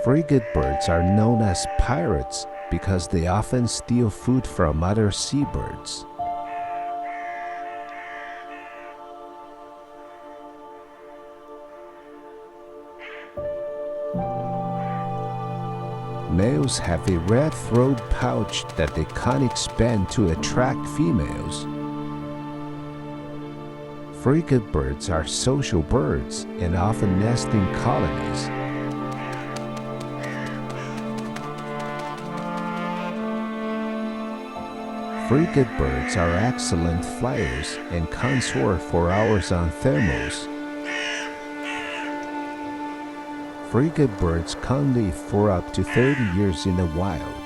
Frigatebirds are known as pirates because they often steal food from other seabirds. Males have a red throat pouch that they can't expand to attract females. Frigatebirds are social birds and often nest in colonies. Frigatebirds are excellent flyers and can soar for hours on thermals. Frigatebirds can live for up to 30 years in the wild.